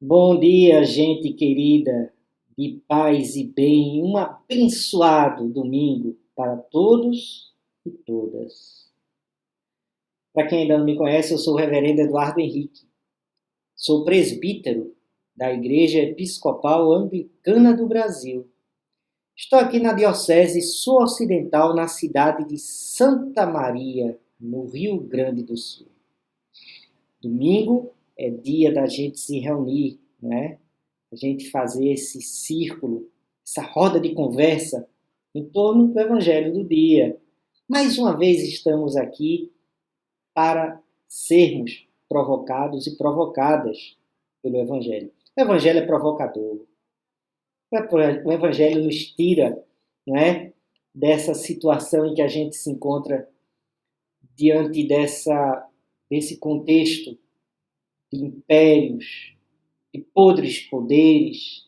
Bom dia, gente querida, de paz e bem, um abençoado domingo para todos e todas. Para quem ainda não me conhece, eu sou o reverendo Eduardo Henrique, sou presbítero da Igreja Episcopal Anglicana do Brasil. Estou aqui na Diocese Sul-Ocidental, na cidade de Santa Maria, no Rio Grande do Sul. Domingo é dia da gente se reunir, né? A gente fazer esse círculo, essa roda de conversa em torno do Evangelho do dia. Mais uma vez estamos aqui para sermos provocados e provocadas pelo Evangelho. O Evangelho é provocador. O Evangelho nos tira, não é, dessa situação em que a gente se encontra diante desse contexto de impérios, de podres poderes,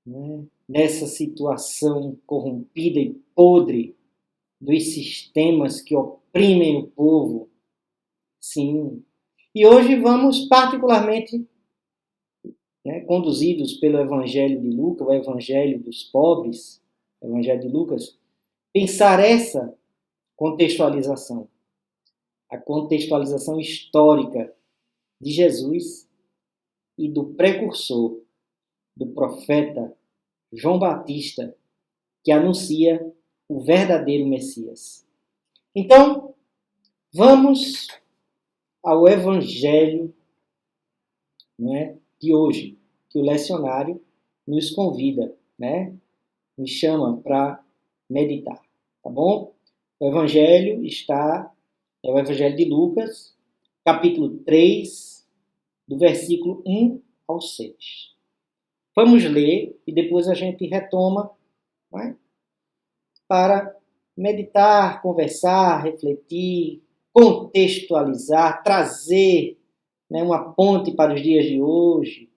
né? Nessa situação corrompida e podre dos sistemas que oprimem o povo. Sim. E hoje vamos particularmente, né, conduzidos pelo Evangelho de Lucas, o Evangelho dos pobres, o Evangelho de Lucas, pensar essa contextualização, a contextualização histórica de Jesus e do precursor, do profeta João Batista, que anuncia o verdadeiro Messias. Então, vamos ao Evangelho, né, de hoje, que o lecionário nos convida, né, nos chama para meditar, tá bom? O Evangelho é o Evangelho de Lucas, capítulo 3, do versículo 1 ao 6. Vamos ler e depois a gente retoma, né, para meditar, conversar, refletir, contextualizar, trazer, né, uma ponte para os dias de hoje,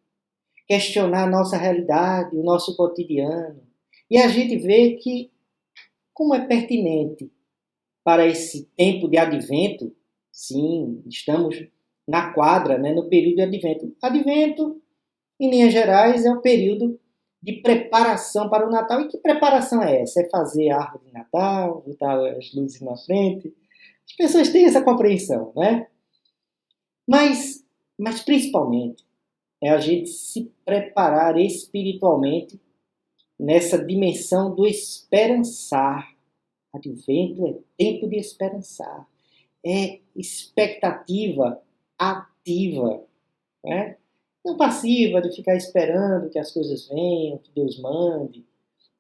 questionar a nossa realidade, o nosso cotidiano. E a gente vê que, como é pertinente para esse tempo de advento, sim, estamos na quadra, né, no período de advento. Advento, em linhas gerais, é o período de preparação para o Natal. E que preparação é essa? É fazer a árvore de Natal, botar as luzes na frente? As pessoas têm essa compreensão, né? Mas principalmente, é a gente se preparar espiritualmente nessa dimensão do esperançar. Advento é tempo de esperançar. É expectativa ativa, né? Não passiva de ficar esperando que as coisas venham, que Deus mande.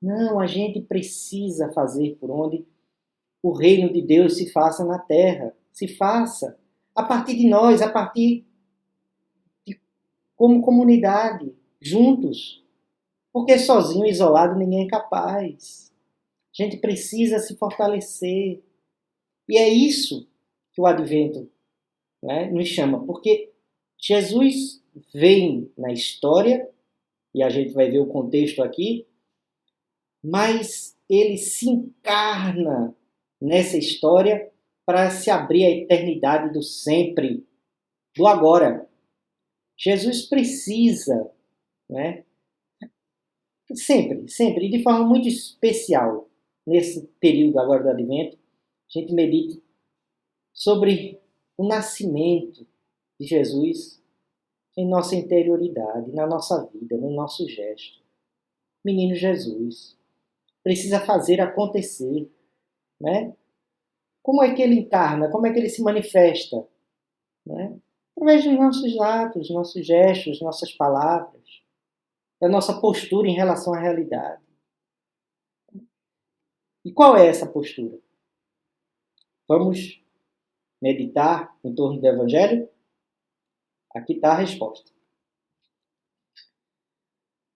Não, a gente precisa fazer por onde o reino de Deus se faça na terra. Se faça a partir de nós, a partir de como comunidade, juntos. Porque sozinho, isolado, ninguém é capaz. A gente precisa se fortalecer. E é isso que o Advento, né, nos chama. Porque Jesus vem na história, e a gente vai ver o contexto aqui, mas ele se encarna nessa história para se abrir à eternidade do sempre, do agora. Jesus precisa, né, sempre, e de forma muito especial, nesse período agora do Advento, a gente medite sobre o nascimento de Jesus em nossa interioridade, na nossa vida, no nosso gesto. Menino Jesus precisa fazer acontecer, né? Como é que ele encarna? Como é que ele se manifesta? Né? Através dos nossos atos, nossos gestos, nossas palavras, da nossa postura em relação à realidade. E qual é essa postura? Vamos meditar em torno do Evangelho? Aqui está a resposta.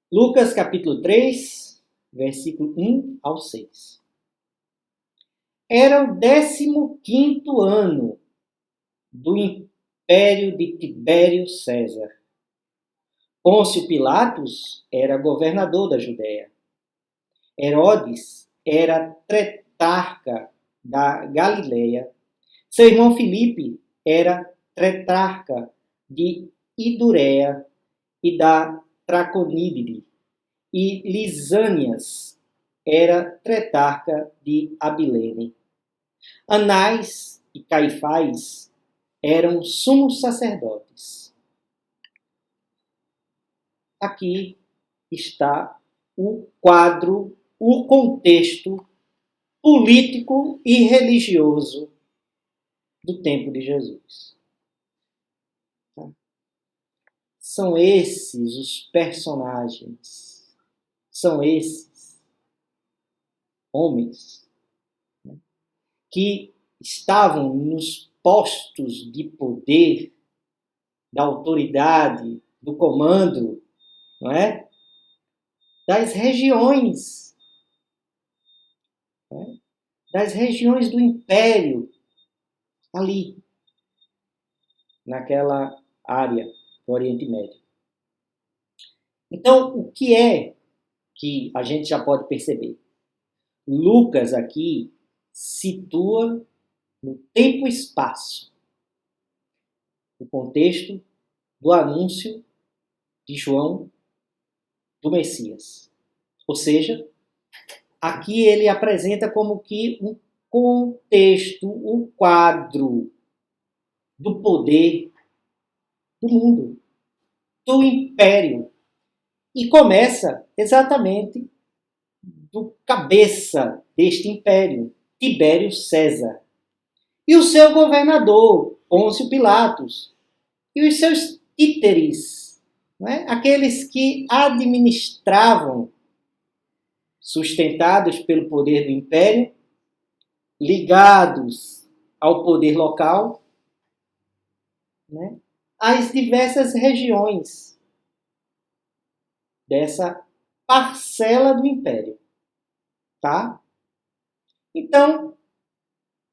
Lucas capítulo 3, versículo 1 ao 6. Era o 15º ano do império de Tibério César. Pôncio Pilatos era governador da Judéia. Herodes era tetrarca da Galileia. Seu irmão Filipe era tetrarca de Idureia e da Traconídide, e Lisânias era tretarca de Abilene. Anás e Caifás eram sumos sacerdotes. Aqui está o quadro, o contexto político e religioso do tempo de Jesus. São esses os personagens, são esses homens, né, que estavam nos postos de poder, da autoridade, do comando, não é? Das regiões, né? Das regiões do império, ali, naquela área do Oriente Médio. Então, o que é que a gente já pode perceber? Lucas aqui situa no tempo e espaço o contexto do anúncio de João do Messias. Ou seja, aqui ele apresenta como que um contexto, um quadro do poder do mundo, do império. E começa exatamente do cabeça deste império, Tibério César. E o seu governador, Pôncio Pilatos. E os seus títeres, né? Aqueles que administravam, sustentados pelo poder do império, ligados ao poder local, né? As diversas regiões dessa parcela do império. Tá? Então,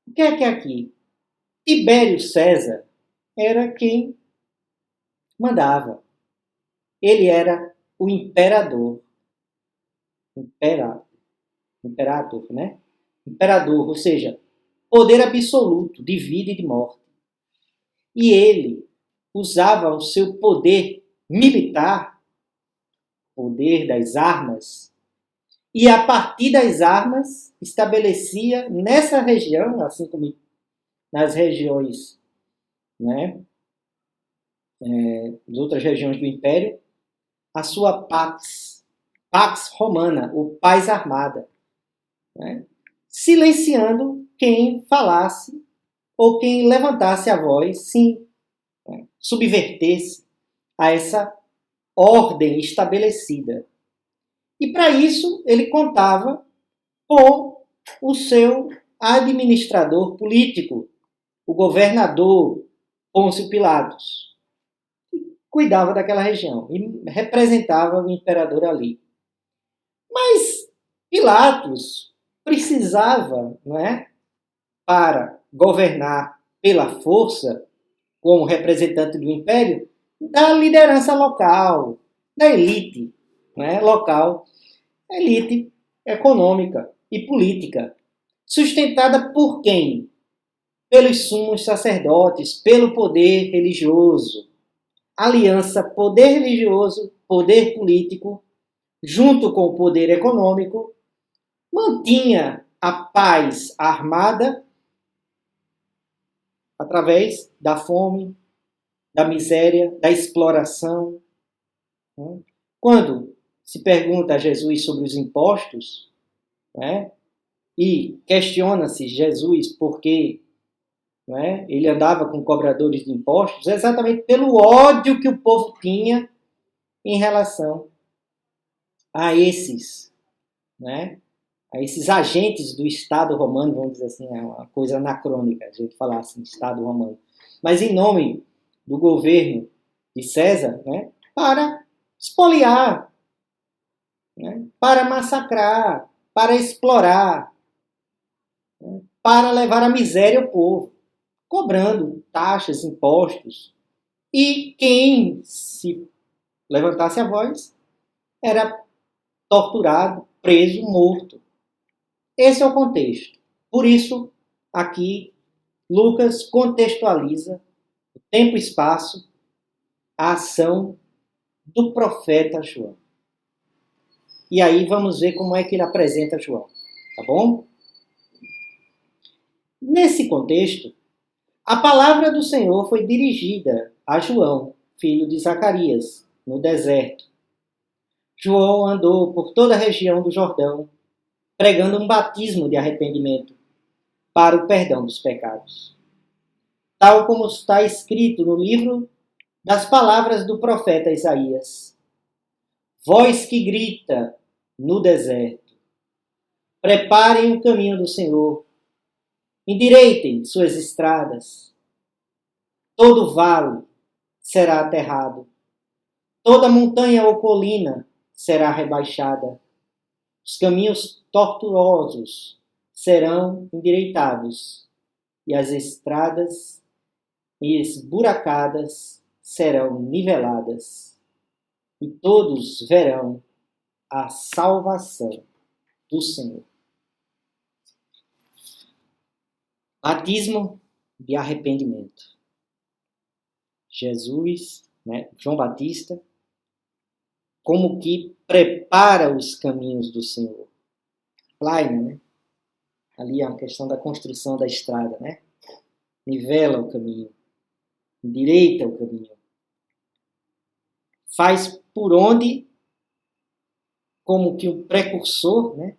o que é aqui? Tibério César era quem mandava. Ele era o imperador. Imperator, né? Imperador, ou seja, poder absoluto de vida e de morte. E ele usava o seu poder militar, poder das armas, e a partir das armas estabelecia nessa região, assim como nas regiões, né, das outras regiões do Império, a sua pax romana, ou paz armada, né, silenciando quem falasse ou quem levantasse a voz, sim, né, subvertesse a essa ordem estabelecida. E para isso ele contava com o seu administrador político, o governador Pôncio Pilatos, que cuidava daquela região e representava o imperador ali. Mas Pilatos precisava, não é, para governar pela força, como representante do império, da liderança local, da elite, não é, local, elite econômica e política, sustentada por quem? Pelos sumos sacerdotes, pelo poder religioso. Aliança poder religioso, poder político, junto com o poder econômico, mantinha a paz armada através da fome, da miséria, da exploração. Quando se pergunta a Jesus sobre os impostos, né, e questiona-se Jesus por que, né, ele andava com cobradores de impostos, exatamente pelo ódio que o povo tinha em relação a esses, né, a esses agentes do Estado romano, vamos dizer assim, é uma coisa anacrônica a gente falar assim, Estado romano. Mas em nome do governo de César, né, para espoliar, né, para massacrar, para explorar, né, para levar à miséria o povo, cobrando taxas, impostos. E quem se levantasse a voz era torturado, preso, morto. Esse é o contexto. Por isso, aqui, Lucas contextualiza o tempo e espaço, a ação do profeta João. E aí vamos ver como é que ele apresenta João, tá bom? Nesse contexto, a palavra do Senhor foi dirigida a João, filho de Zacarias, no deserto. João andou por toda a região do Jordão, pregando um batismo de arrependimento para o perdão dos pecados. Tal como está escrito no livro das palavras do profeta Isaías. Voz que grita no deserto: preparem o caminho do Senhor, endireitem suas estradas. Todo vale será aterrado, toda montanha ou colina será rebaixada. Os caminhos tortuosos serão endireitados e as estradas esburacadas serão niveladas. E todos verão a salvação do Senhor. Batismo de arrependimento. Jesus, João Batista, como que prepara os caminhos do Senhor. Plaina, né? Ali é uma questão da construção da estrada, né? Nivela o caminho, endireita o caminho. Faz por onde, como que um precursor, né?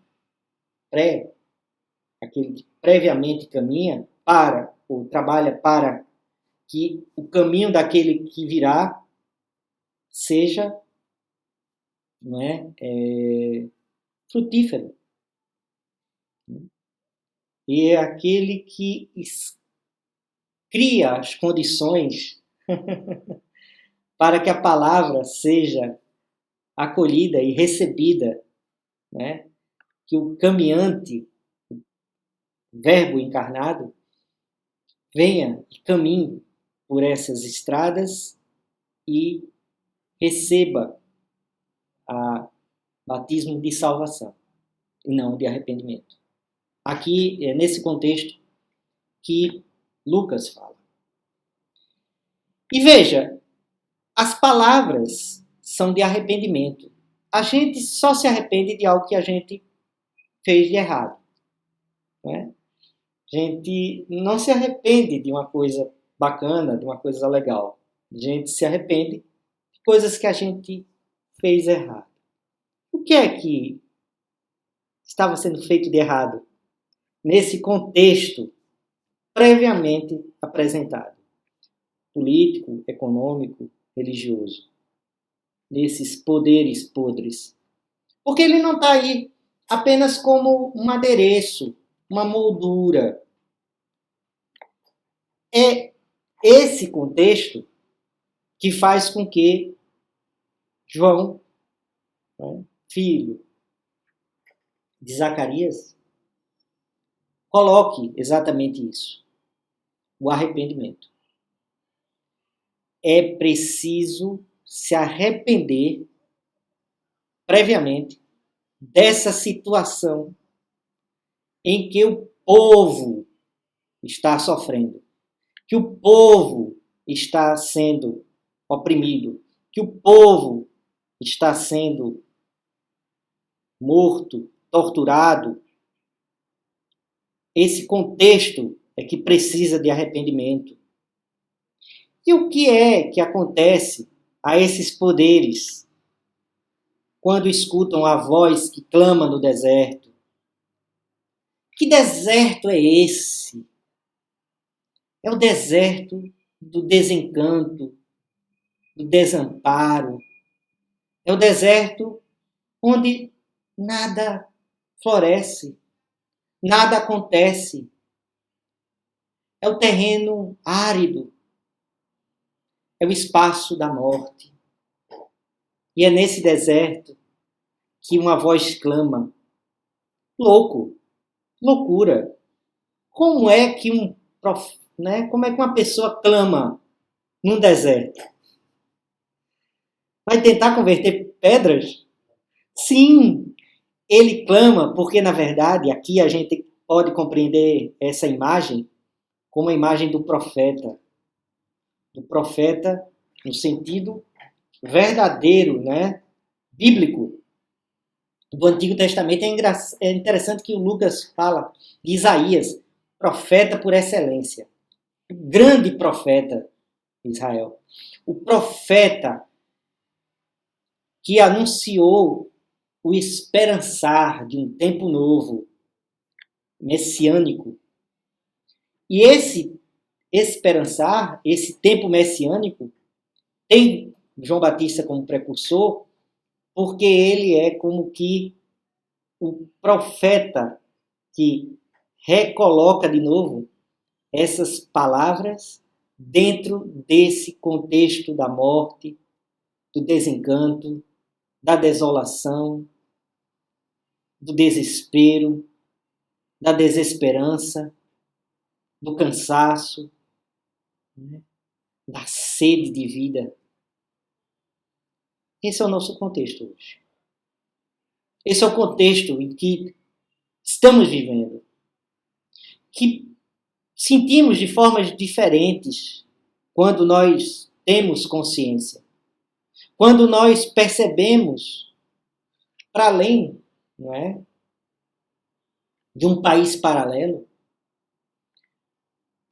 Aquele que previamente caminha ou trabalha para que o caminho daquele que virá seja, frutífero. E é aquele que cria as condições para que a palavra seja acolhida e recebida, né? Que o caminhante, o verbo encarnado, venha e caminhe por essas estradas e receba a batismo de salvação e não de arrependimento. Aqui é nesse contexto que Lucas fala. E veja, as palavras são de arrependimento. A gente só se arrepende de algo que a gente fez de errado. Né? A gente não se arrepende de uma coisa bacana, de uma coisa legal. A gente se arrepende de coisas que a gente fez errado. O que é que estava sendo feito de errado nesse contexto previamente apresentado? Político, econômico, religioso. Nesses poderes podres. Porque ele não está aí apenas como um adereço, uma moldura. É esse contexto que faz com que João, filho de Zacarias, coloque exatamente isso. O arrependimento. É preciso se arrepender previamente dessa situação em que o povo está sofrendo, que o povo está sendo oprimido, que o povo está sendo morto, torturado. Esse contexto é que precisa de arrependimento. E o que é que acontece a esses poderes quando escutam a voz que clama no deserto? Que deserto é esse? É o deserto do desencanto, do desamparo. É o deserto onde nada floresce, nada acontece. É o terreno árido. É o espaço da morte. E é nesse deserto que uma voz clama: louco, loucura. Como é que como é que uma pessoa clama num deserto? Vai tentar converter pedras? Sim, ele clama porque, na verdade, aqui a gente pode compreender essa imagem como a imagem do profeta. Do profeta no sentido verdadeiro, né, bíblico do Antigo Testamento. É interessante que o Lucas fala de Isaías, profeta por excelência, o grande profeta de Israel, o profeta que anunciou o esperançar de um tempo novo, messiânico. E esse esperançar, esse tempo messiânico, tem João Batista como precursor, porque ele é como que o profeta que recoloca de novo essas palavras dentro desse contexto da morte, do desencanto, da desolação, do desespero, da desesperança, do cansaço, né? Da sede de vida. Esse é o nosso contexto hoje. Esse é o contexto em que estamos vivendo, que sentimos de formas diferentes quando nós temos consciência, quando nós percebemos para além, não é, de um país paralelo,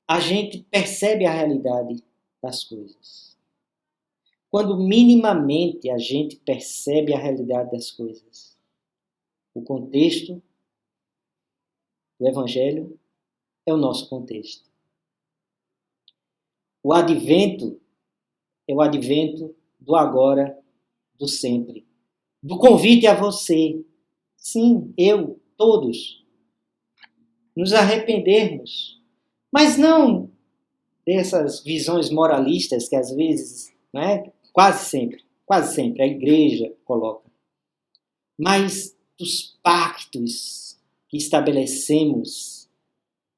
a gente percebe a realidade das coisas. Quando minimamente a gente percebe a realidade das coisas, o contexto do Evangelho é o nosso contexto. O advento é o advento do agora, do sempre. Do convite a você, sim, eu, todos, nos arrependermos. Mas não dessas visões moralistas que às vezes, né, quase sempre a igreja coloca. Mas dos pactos que estabelecemos,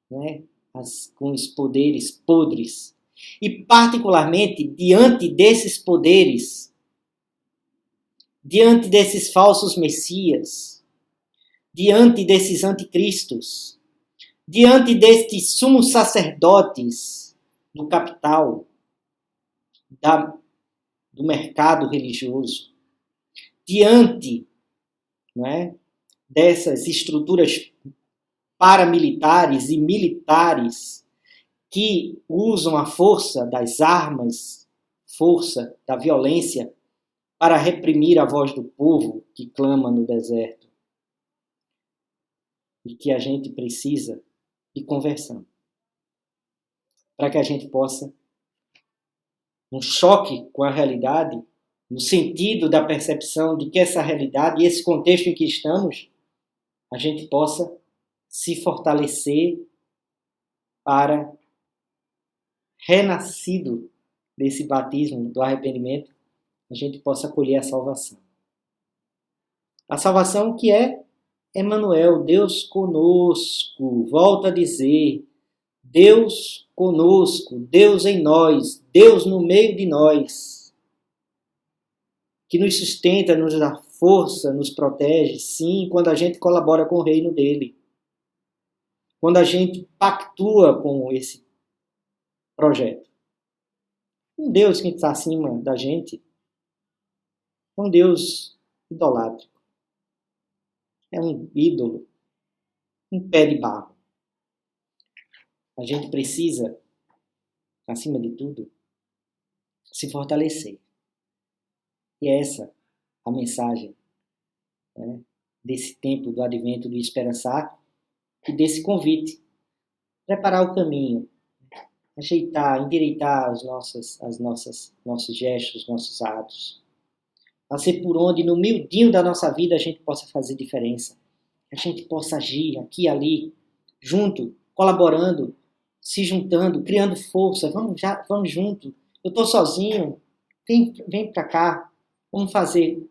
né, com os poderes podres. E particularmente diante desses poderes, diante desses falsos messias, diante desses anticristos, diante destes sumos sacerdotes do capital, do mercado religioso, diante, não é, dessas estruturas paramilitares e militares que usam a força das armas, força da violência, para reprimir a voz do povo que clama no deserto. E que a gente precisa de conversão. Para que a gente possa, um choque com a realidade, no sentido da percepção de que essa realidade e esse contexto em que estamos, a gente possa se fortalecer para, renascido desse batismo, do arrependimento, a gente possa acolher a salvação. A salvação que é Emmanuel, Deus conosco, volta a dizer, Deus conosco, Deus em nós, Deus no meio de nós, que nos sustenta, nos dá força, nos protege, sim, quando a gente colabora com o reino dele, quando a gente pactua com esse projeto. Um Deus que está acima da gente é um Deus idolátrico, é um ídolo, um pé de barro. A gente precisa, acima de tudo, se fortalecer. E é essa a mensagem, né, desse tempo do advento do esperançar e desse convite. Preparar o caminho, ajeitar, endireitar nossos gestos, nossos atos. A ser por onde, no miudinho da nossa vida, a gente possa fazer diferença. A gente possa agir aqui e ali, junto, colaborando, se juntando, criando força. Vamos junto. Eu estou sozinho. Vem para cá. Vamos fazer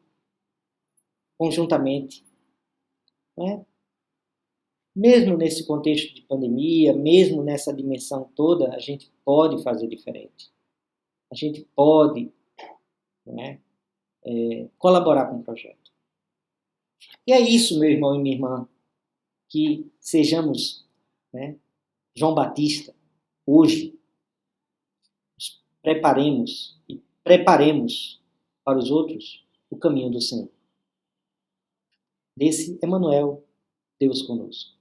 conjuntamente. Né? Mesmo nesse contexto de pandemia, mesmo nessa dimensão toda, a gente pode fazer diferente. A gente pode, né, colaborar com o projeto. E é isso, meu irmão e minha irmã, que sejamos, né, João Batista, hoje, nos preparemos para os outros o caminho do Senhor. Desse Emmanuel, Deus conosco.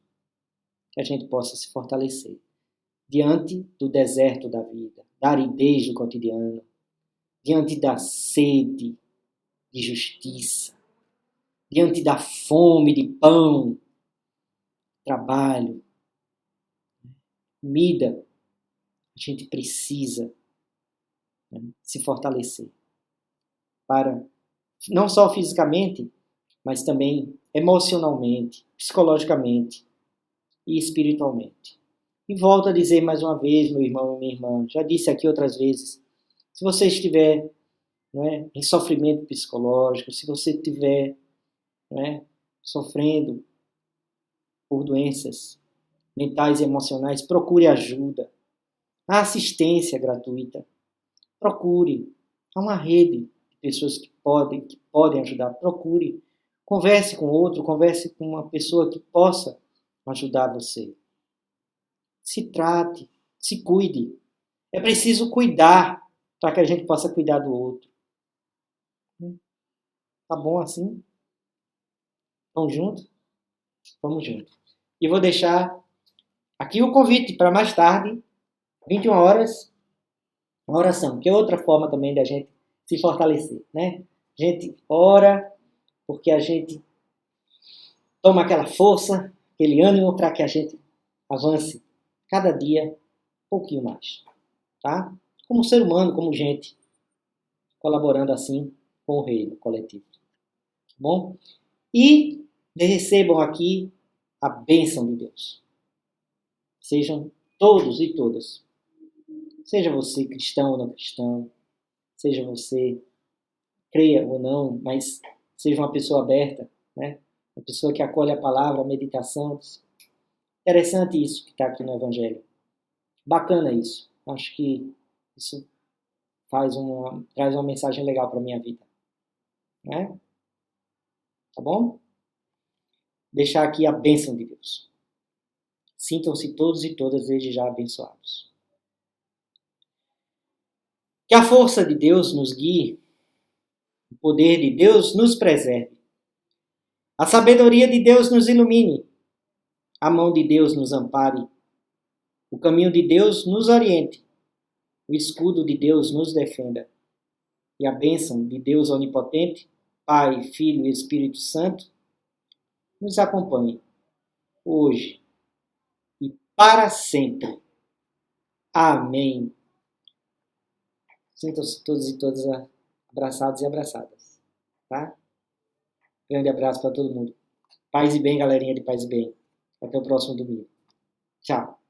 Que a gente possa se fortalecer diante do deserto da vida, da aridez do cotidiano, diante da sede de justiça, diante da fome de pão, trabalho, comida. A gente precisa, né, se fortalecer para, não só fisicamente, mas também emocionalmente, psicologicamente e espiritualmente. E volto a dizer mais uma vez, meu irmão e minha irmã, já disse aqui outras vezes, se você estiver, em sofrimento psicológico, se você estiver, sofrendo por doenças mentais e emocionais, procure ajuda. Há assistência gratuita. Procure. Há uma rede de pessoas que podem ajudar. Procure. Converse com outro, converse com uma pessoa que possa ajudar você. Se trate, se cuide. É preciso cuidar para que a gente possa cuidar do outro. Tá bom assim? Vamos junto? Vamos junto. E vou deixar aqui o convite para mais tarde, 21 horas, uma oração, que é outra forma também da gente se fortalecer, né? A gente ora porque a gente toma aquela força, aquele ânimo para que a gente avance cada dia um pouquinho mais, tá? Como ser humano, como gente, colaborando assim com o reino coletivo, tá bom? E recebam aqui a bênção de Deus. Sejam todos e todas, seja você cristão ou não cristão, seja você creia ou não, mas seja uma pessoa aberta, né? Uma pessoa que acolhe a palavra, a meditação. Interessante isso que está aqui no Evangelho. Bacana isso. Acho que isso traz uma mensagem legal para a minha vida. Né? Tá bom? Deixar aqui a bênção de Deus. Sintam-se todos e todas desde já abençoados. Que a força de Deus nos guie, o poder de Deus nos preserve, a sabedoria de Deus nos ilumine, a mão de Deus nos ampare, o caminho de Deus nos oriente, o escudo de Deus nos defenda, e a bênção de Deus onipotente, Pai, Filho e Espírito Santo, nos acompanhe hoje e para sempre. Amém. Sintam-se todos e todas abraçados e abraçadas. Tá? Grande abraço para todo mundo. Paz e bem, galerinha de Paz e Bem. Até o próximo domingo. Tchau.